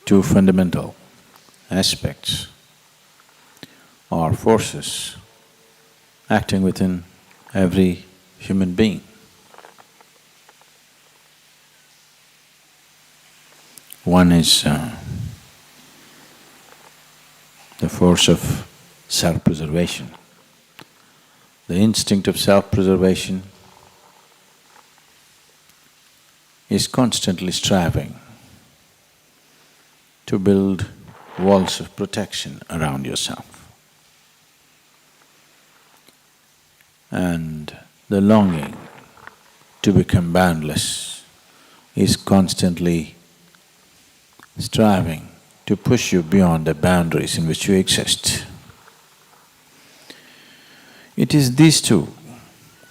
two fundamental aspects or forces acting within every human being. One is the force of self-preservation. The instinct of self-preservation is constantly striving to build walls of protection around yourself. And the longing to become boundless is constantly striving to push you beyond the boundaries in which you exist. It is these two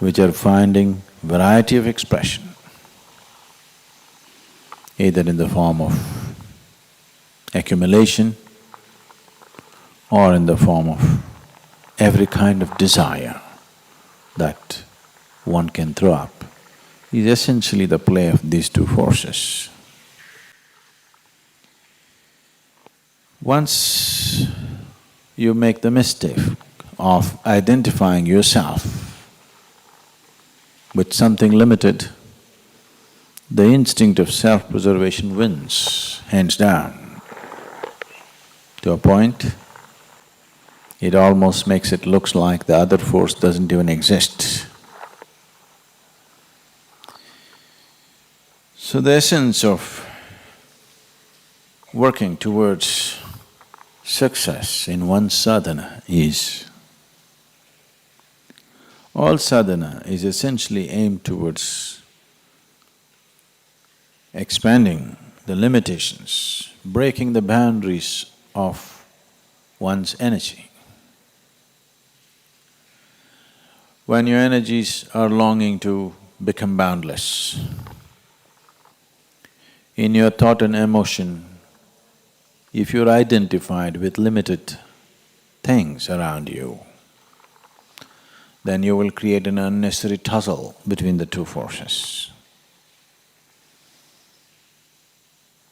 which are finding variety of expression, either in the form of accumulation or in the form of every kind of desire that one can throw up, is essentially the play of these two forces. Once you make the mistake of identifying yourself with something limited, the instinct of self-preservation wins, hands down. To a point, it almost makes it looks like the other force doesn't even exist. So the essence of working towards success in one's sadhana is, all sadhana is essentially aimed towards expanding the limitations, breaking the boundaries of one's energy. When your energies are longing to become boundless, in your thought and emotion, if you're identified with limited things around you, then you will create an unnecessary tussle between the two forces.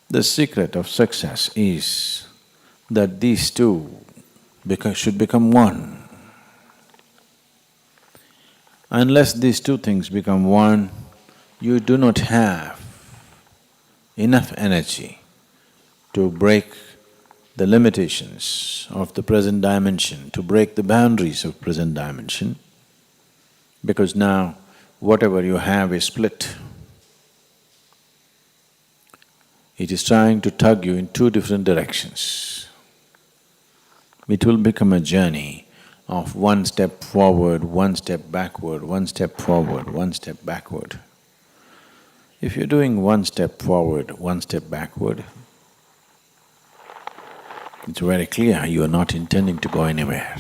The secret of success is that these two should become one. Unless these two things become one, you do not have enough energy to break the limitations of the present dimension, to break the boundaries of present dimension, because now whatever you have is split. It is trying to tug you in two different directions. It will become a journey of one step forward, one step backward, one step forward, one step backward. If you're doing one step forward, one step backward, it's very clear you are not intending to go anywhere.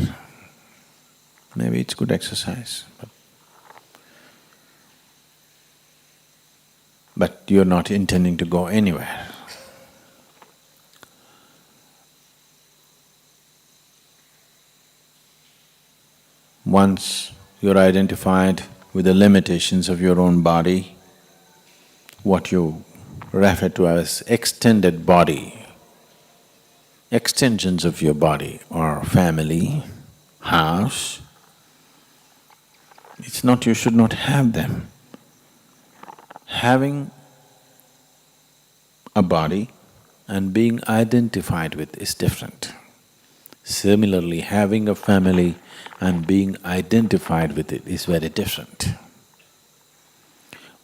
Maybe it's good exercise, but you're not intending to go anywhere. Once you're identified with the limitations of your own body, what you refer to as extended body, extensions of your body are family, house, it's not… you should not have them. Having a body and being identified with is different. Similarly, having a family and being identified with it is very different.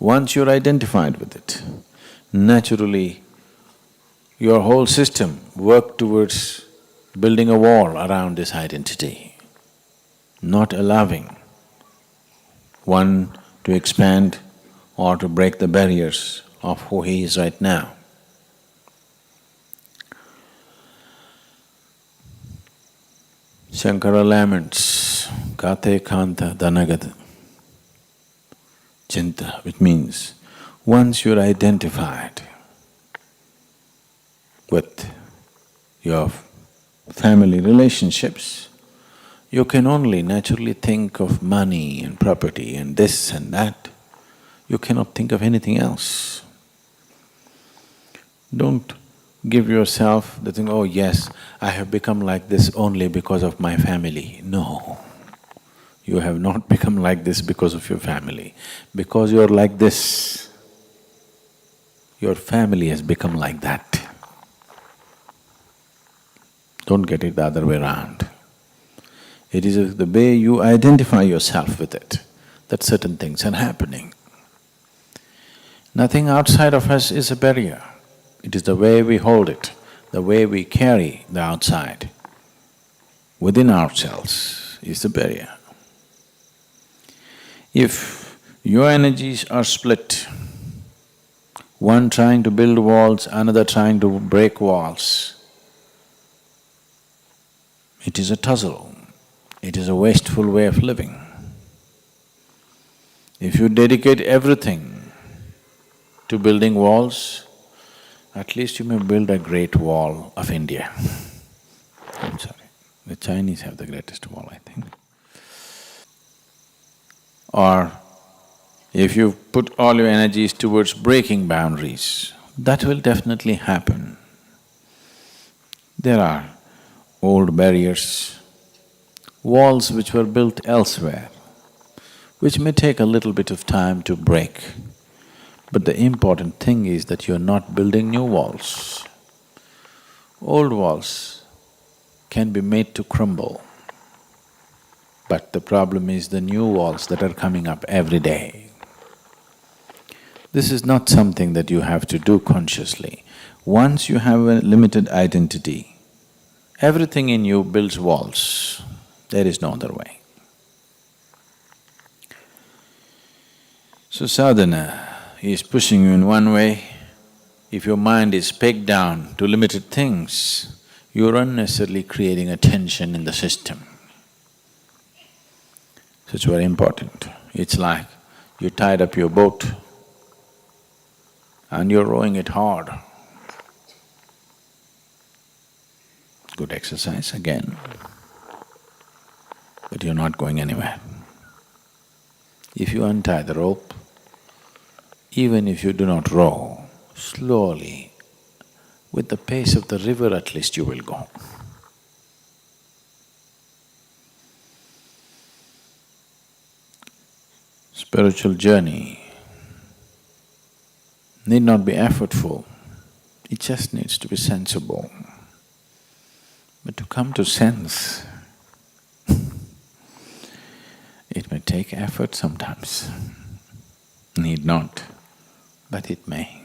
Once you're identified with it, naturally your whole system works towards building a wall around this identity, not allowing one to expand or to break the barriers of who he is right now. Shankara laments, kate kanta dhanagata chinta, which means once you're identified with your family relationships, you can only naturally think of money and property and this and that. You cannot think of anything else. Don't give yourself the thing, oh yes, I have become like this only because of my family. No, you have not become like this because of your family. Because you're like this, your family has become like that. Don't get it the other way around. It is the way you identify yourself with it, that certain things are happening. Nothing outside of us is a barrier. It is the way we hold it, the way we carry the outside within ourselves is the barrier. If your energies are split, one trying to build walls, another trying to break walls, it is a tussle, it is a wasteful way of living. If you dedicate everything to building walls, at least you may build a great wall of India. I'm sorry, the Chinese have the greatest wall, I think. Or if you put all your energies towards breaking boundaries, that will definitely happen. There are old barriers, walls which were built elsewhere, which may take a little bit of time to break. But the important thing is that you're not building new walls. Old walls can be made to crumble, but the problem is the new walls that are coming up every day. This is not something that you have to do consciously. Once you have a limited identity, everything in you builds walls. There is no other way. So sadhana is pushing you in one way. If your mind is pegged down to limited things, you're unnecessarily creating a tension in the system. So it's very important. It's like you tied up your boat and you're rowing it hard. Good exercise again, but you're not going anywhere. If you untie the rope, even if you do not row, slowly, with the pace of the river at least you will go. Spiritual journey need not be effortful, it just needs to be sensible. But to come to sense, it may take effort sometimes. Need not, but it may.